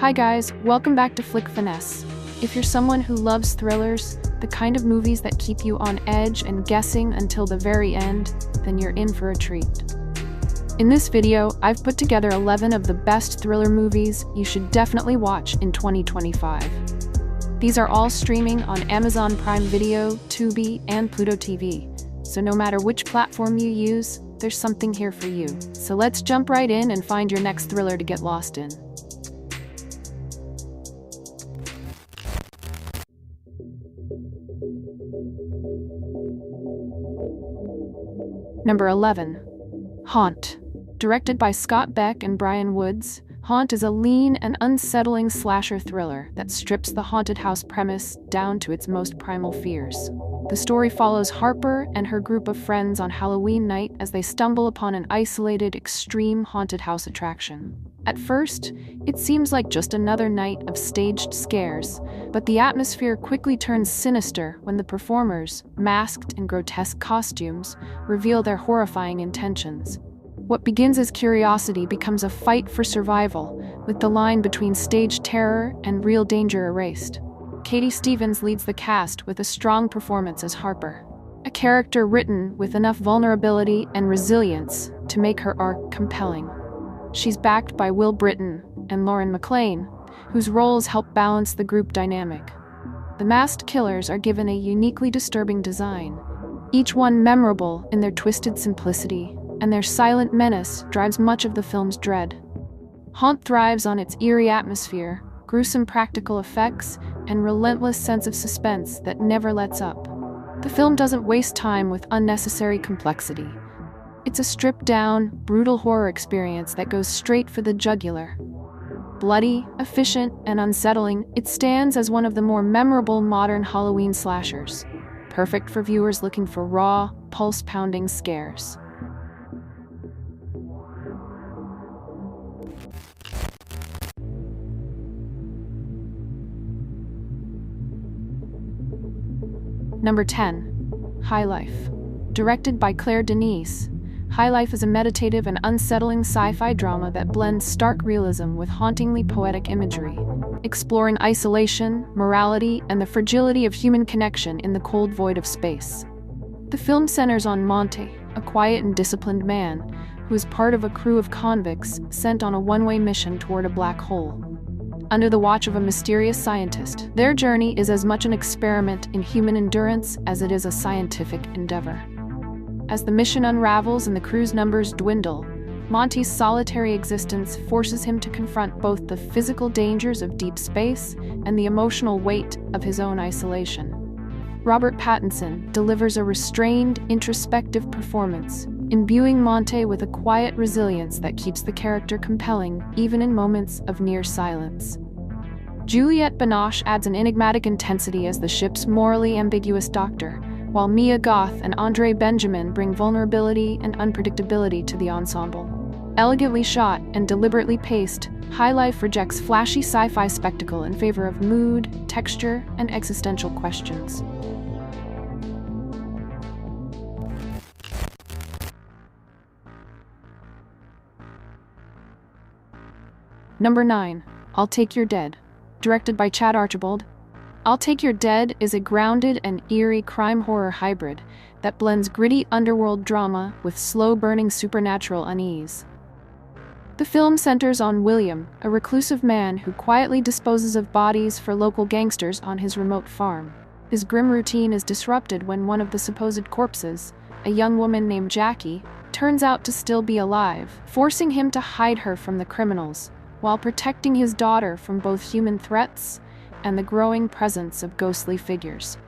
Hi guys, welcome back to Finesse. If you're someone who loves thrillers, the kind of movies that keep you on edge and guessing until the very end, then you're in for a treat. In this video, I've put together 11 of the best thriller movies you should definitely watch in 2025. These are all streaming on Amazon Prime Video, Tubi, and Pluto TV. So no matter which platform you use, there's something here for you. So let's jump right in and find your next thriller to get lost in. Number 11. Haunt. Directed by Scott Beck and Brian Woods, Haunt is a lean and unsettling slasher thriller that strips the haunted house premise down to its most primal fears. The story follows Harper and her group of friends on Halloween night as they stumble upon an isolated, extreme haunted house attraction. At first, it seems like just another night of staged scares, but the atmosphere quickly turns sinister when the performers, masked in grotesque costumes, reveal their horrifying intentions. What begins as curiosity becomes a fight for survival, with the line between staged terror and real danger erased. Katie Stevens leads the cast with a strong performance as Harper, a character written with enough vulnerability and resilience to make her arc compelling. She's backed by Will Britton and Lauren McLean, whose roles help balance the group dynamic. The masked killers are given a uniquely disturbing design, each one memorable in their twisted simplicity, and their silent menace drives much of the film's dread. Haunt thrives on its eerie atmosphere, gruesome practical effects, and relentless sense of suspense that never lets up. The film doesn't waste time with unnecessary complexity. It's a stripped-down, brutal horror experience that goes straight for the jugular. Bloody, efficient, and unsettling, it stands as one of the more memorable modern Halloween slashers, perfect for viewers looking for raw, pulse-pounding scares. Number 10. High Life. Directed by Claire Denis, High Life is a meditative and unsettling sci-fi drama that blends stark realism with hauntingly poetic imagery, exploring isolation, morality, and the fragility of human connection in the cold void of space. The film centers on Monte, a quiet and disciplined man who is part of a crew of convicts sent on a one-way mission toward a black hole. Under the watch of a mysterious scientist, their journey is as much an experiment in human endurance as it is a scientific endeavor. As the mission unravels and the crew's numbers dwindle, Monty's solitary existence forces him to confront both the physical dangers of deep space and the emotional weight of his own isolation. Robert Pattinson delivers a restrained, introspective performance, imbuing Monte with a quiet resilience that keeps the character compelling even in moments of near silence. Juliette Binoche adds an enigmatic intensity as the ship's morally ambiguous doctor, while Mia Goth and Andre Benjamin bring vulnerability and unpredictability to the ensemble. Elegantly shot and deliberately paced, High Life rejects flashy sci-fi spectacle in favor of mood, texture, and existential questions. Number 9. I'll Take Your Dead. Directed by Chad Archibald, I'll Take Your Dead is a grounded and eerie crime-horror hybrid that blends gritty underworld drama with slow-burning supernatural unease. The film centers on William, a reclusive man who quietly disposes of bodies for local gangsters on his remote farm. His grim routine is disrupted when one of the supposed corpses, a young woman named Jackie, turns out to still be alive, forcing him to hide her from the criminals, while protecting his daughter from both human threats and the growing presence of ghostly figures.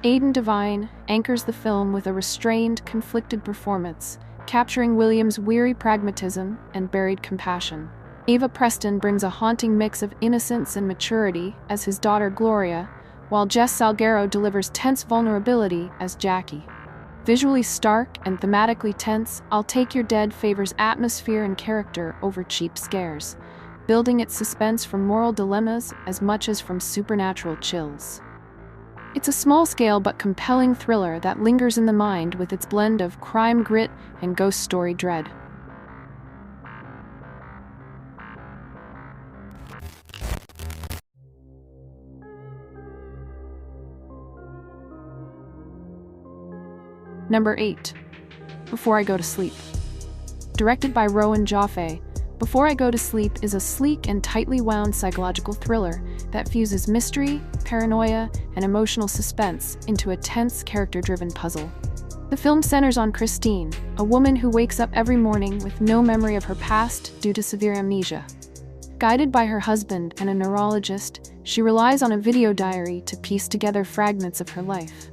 Aidan Devine anchors the film with a restrained, conflicted performance, capturing William's weary pragmatism and buried compassion. Ava Preston brings a haunting mix of innocence and maturity as his daughter Gloria, while Jess Salguero delivers tense vulnerability as Jackie. Visually stark and thematically tense, I'll Take Your Dead favors atmosphere and character over cheap scares, building its suspense from moral dilemmas as much as from supernatural chills. It's a small-scale but compelling thriller that lingers in the mind with its blend of crime grit and ghost story dread. Number 8. Before I Go to Sleep. Directed by Rowan Joffe, Before I Go to Sleep is a sleek and tightly wound psychological thriller that fuses mystery, paranoia, and emotional suspense into a tense, character-driven puzzle. The film centers on Christine, a woman who wakes up every morning with no memory of her past due to severe amnesia. Guided by her husband and a neurologist, she relies on a video diary to piece together fragments of her life.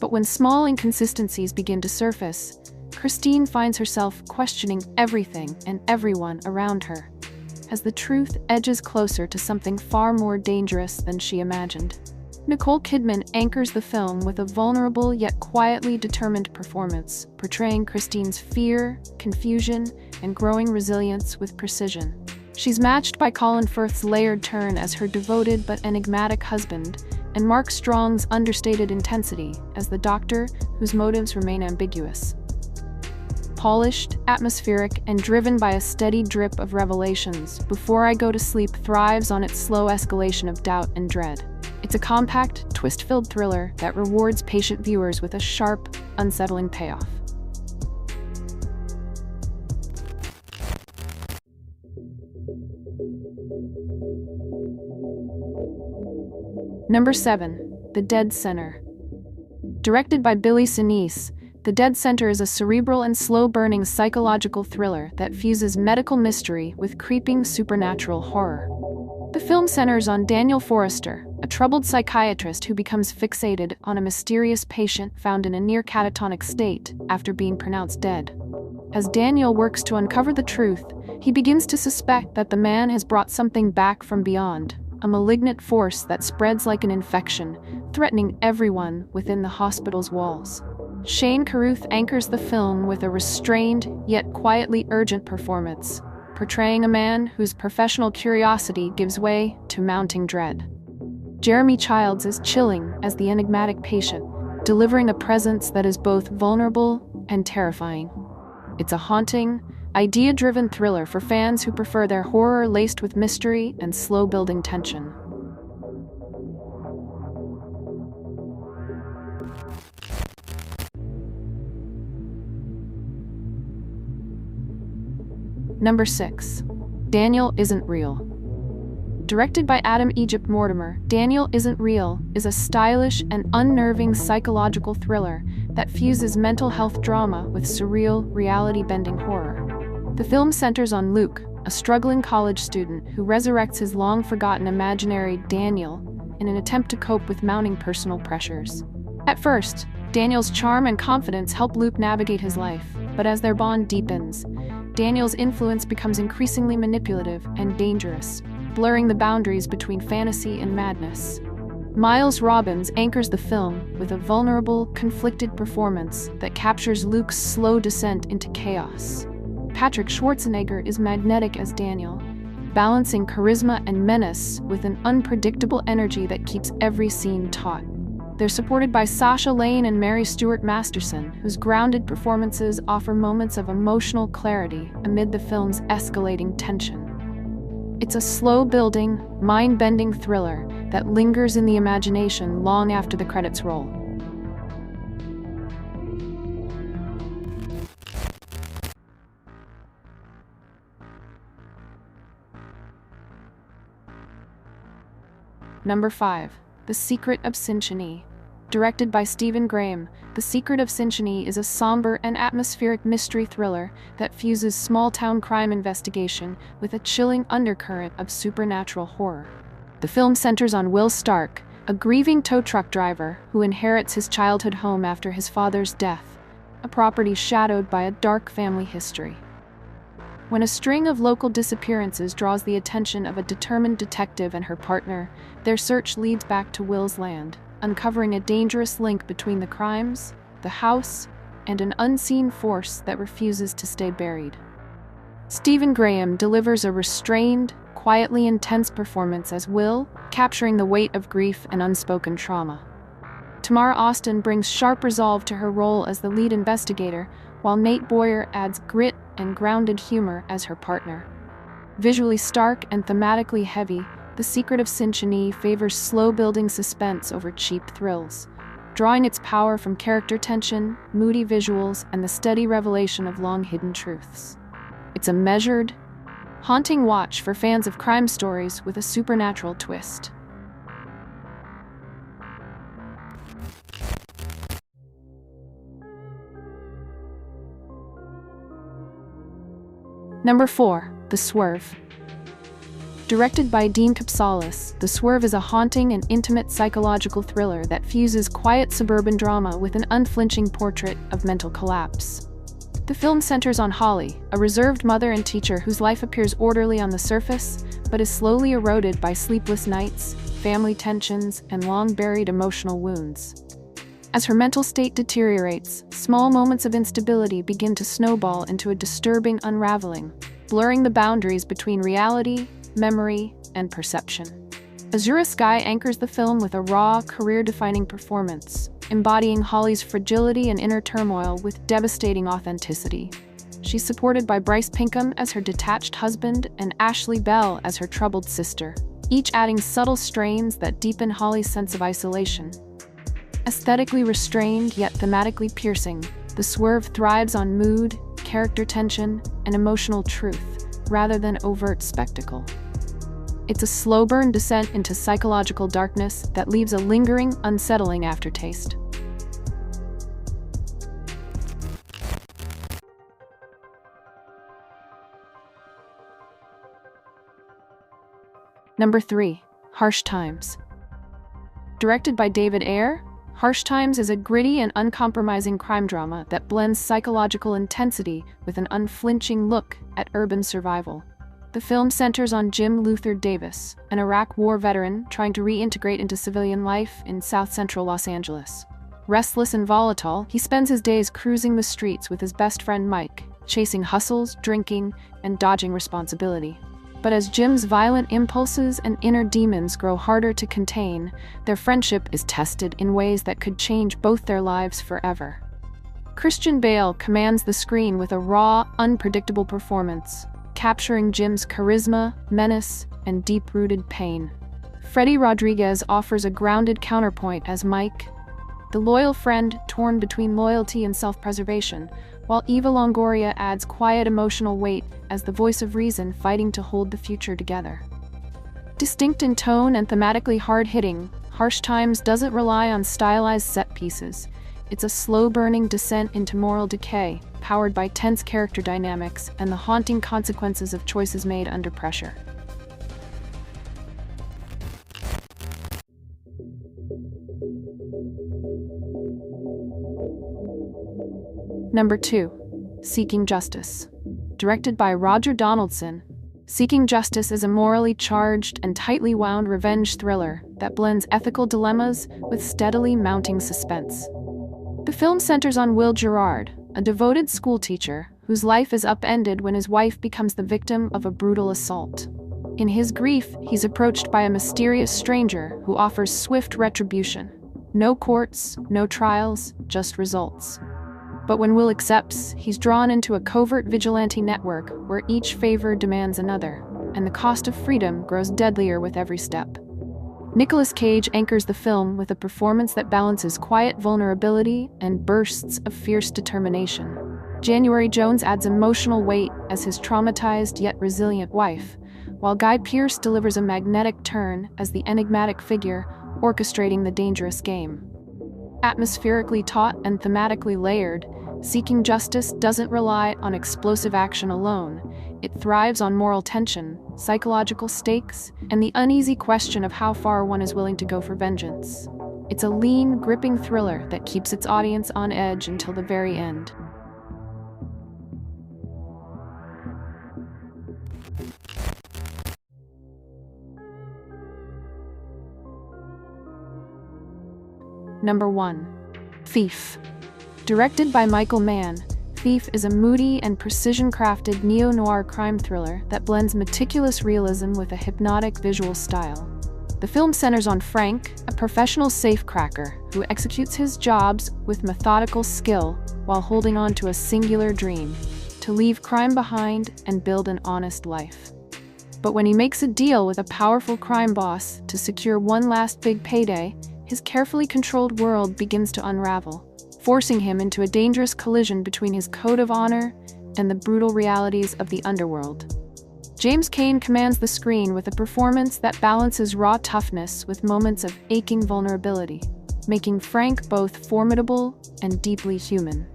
But when small inconsistencies begin to surface, Christine finds herself questioning everything and everyone around her, as the truth edges closer to something far more dangerous than she imagined. Nicole Kidman anchors the film with a vulnerable yet quietly determined performance, portraying Christine's fear, confusion, and growing resilience with precision. She's matched by Colin Firth's layered turn as her devoted but enigmatic husband, and Mark Strong's understated intensity as the doctor whose motives remain ambiguous. Polished, atmospheric, and driven by a steady drip of revelations, Before I Go to Sleep thrives on its slow escalation of doubt and dread. It's a compact, twist-filled thriller that rewards patient viewers with a sharp, unsettling payoff. Number 7. The Dead Center. Directed by Billy Sinise, The Dead Center is a cerebral and slow-burning psychological thriller that fuses medical mystery with creeping supernatural horror. The film centers on Daniel Forrester, a troubled psychiatrist who becomes fixated on a mysterious patient found in a near-catatonic state after being pronounced dead. As Daniel works to uncover the truth, he begins to suspect that the man has brought something back from beyond, a malignant force that spreads like an infection, threatening everyone within the hospital's walls. Shane Carruth anchors the film with a restrained, yet quietly urgent performance, portraying a man whose professional curiosity gives way to mounting dread. Jeremy Childs is chilling as the enigmatic patient, delivering a presence that is both vulnerable and terrifying. It's a haunting, idea-driven thriller for fans who prefer their horror laced with mystery and slow-building tension. Number 6. Daniel Isn't Real. Directed by Adam Egypt Mortimer, Daniel Isn't Real is a stylish and unnerving psychological thriller that fuses mental health drama with surreal, reality-bending horror. The film centers on Luke, a struggling college student who resurrects his long-forgotten imaginary Daniel in an attempt to cope with mounting personal pressures. At first, Daniel's charm and confidence help Luke navigate his life, but as their bond deepens, Daniel's influence becomes increasingly manipulative and dangerous, blurring the boundaries between fantasy and madness. Miles Robbins anchors the film with a vulnerable, conflicted performance that captures Luke's slow descent into chaos. Patrick Schwarzenegger is magnetic as Daniel, balancing charisma and menace with an unpredictable energy that keeps every scene taut. They're supported by Sasha Lane and Mary Stuart Masterson, whose grounded performances offer moments of emotional clarity amid the film's escalating tension. It's a slow-building, mind-bending thriller that lingers in the imagination long after the credits roll. Number 5. The Secret of Cinchy. Directed by Stephen Graham, The Secret of Cinchy is a somber and atmospheric mystery thriller that fuses small-town crime investigation with a chilling undercurrent of supernatural horror. The film centers on Will Stark, a grieving tow truck driver who inherits his childhood home after his father's death, a property shadowed by a dark family history. When a string of local disappearances draws the attention of a determined detective and her partner, their search leads back to Will's land, uncovering a dangerous link between the crimes, the house, and an unseen force that refuses to stay buried. Stephen Graham delivers a restrained, quietly intense performance as Will, capturing the weight of grief and unspoken trauma. Tamara Austin brings sharp resolve to her role as the lead investigator, while Nate Boyer adds grit and grounded humor as her partner. Visually stark and thematically heavy, The Secret of Cinchy favors slow-building suspense over cheap thrills, drawing its power from character tension, moody visuals, and the steady revelation of long-hidden truths. It's a measured, haunting watch for fans of crime stories with a supernatural twist. Number 4. The Swerve. Directed by Dean Kapsalis, The Swerve is a haunting and intimate psychological thriller that fuses quiet suburban drama with an unflinching portrait of mental collapse. The film centers on Holly, a reserved mother and teacher whose life appears orderly on the surface, but is slowly eroded by sleepless nights, family tensions, and long-buried emotional wounds. As her mental state deteriorates, small moments of instability begin to snowball into a disturbing unraveling, blurring the boundaries between reality, memory, and perception. Azura Sky anchors the film with a raw, career-defining performance, embodying Holly's fragility and inner turmoil with devastating authenticity. She's supported by Bryce Pinkham as her detached husband and Ashley Bell as her troubled sister, each adding subtle strains that deepen Holly's sense of isolation. Aesthetically restrained yet thematically piercing, The Swerve thrives on mood, character tension, and emotional truth, rather than overt spectacle. It's a slow-burn descent into psychological darkness that leaves a lingering, unsettling aftertaste. Number 3. Harsh Times. Directed by David Ayer, Harsh Times is a gritty and uncompromising crime drama that blends psychological intensity with an unflinching look at urban survival. The film centers on Jim Luther Davis, an Iraq War veteran trying to reintegrate into civilian life in south-central Los Angeles. Restless and volatile, he spends his days cruising the streets with his best friend Mike, chasing hustles, drinking, and dodging responsibility. But as Jim's violent impulses and inner demons grow harder to contain, their friendship is tested in ways that could change both their lives forever. Christian Bale commands the screen with a raw, unpredictable performance, capturing Jim's charisma, menace, and deep-rooted pain. Freddy Rodriguez offers a grounded counterpoint as Mike, the loyal friend torn between loyalty and self-preservation, while Eva Longoria adds quiet emotional weight as the voice of reason fighting to hold the future together. Distinct in tone and thematically hard-hitting, Harsh Times doesn't rely on stylized set pieces. It's a slow-burning descent into moral decay, powered by tense character dynamics and the haunting consequences of choices made under pressure. Number 2. Seeking Justice. Directed by Roger Donaldson, Seeking Justice is a morally charged and tightly wound revenge thriller that blends ethical dilemmas with steadily mounting suspense. The film centers on Will Gerard, a devoted schoolteacher whose life is upended when his wife becomes the victim of a brutal assault. In his grief, he's approached by a mysterious stranger who offers swift retribution. No courts, no trials, just results. But when Will accepts, he's drawn into a covert vigilante network where each favor demands another, and the cost of freedom grows deadlier with every step. Nicolas Cage anchors the film with a performance that balances quiet vulnerability and bursts of fierce determination. January Jones adds emotional weight as his traumatized yet resilient wife, while Guy Pearce delivers a magnetic turn as the enigmatic figure orchestrating the dangerous game. Atmospherically taut and thematically layered, Seeking Justice doesn't rely on explosive action alone. It thrives on moral tension, psychological stakes, and the uneasy question of how far one is willing to go for vengeance. It's a lean, gripping thriller that keeps its audience on edge until the very end. Number 1. Thief. Directed by Michael Mann, Thief is a moody and precision-crafted neo-noir crime thriller that blends meticulous realism with a hypnotic visual style. The film centers on Frank, a professional safecracker who executes his jobs with methodical skill while holding on to a singular dream: to leave crime behind and build an honest life. But when he makes a deal with a powerful crime boss to secure one last big payday, his carefully controlled world begins to unravel, forcing him into a dangerous collision between his code of honor and the brutal realities of the underworld. James Caan commands the screen with a performance that balances raw toughness with moments of aching vulnerability, making Frank both formidable and deeply human.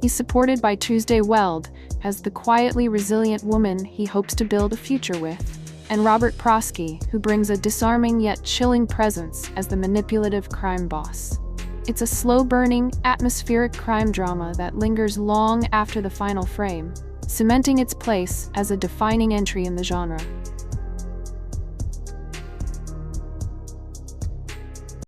He's supported by Tuesday Weld as the quietly resilient woman he hopes to build a future with, and Robert Prosky, who brings a disarming yet chilling presence as the manipulative crime boss. It's a slow-burning, atmospheric crime drama that lingers long after the final frame, cementing its place as a defining entry in the genre.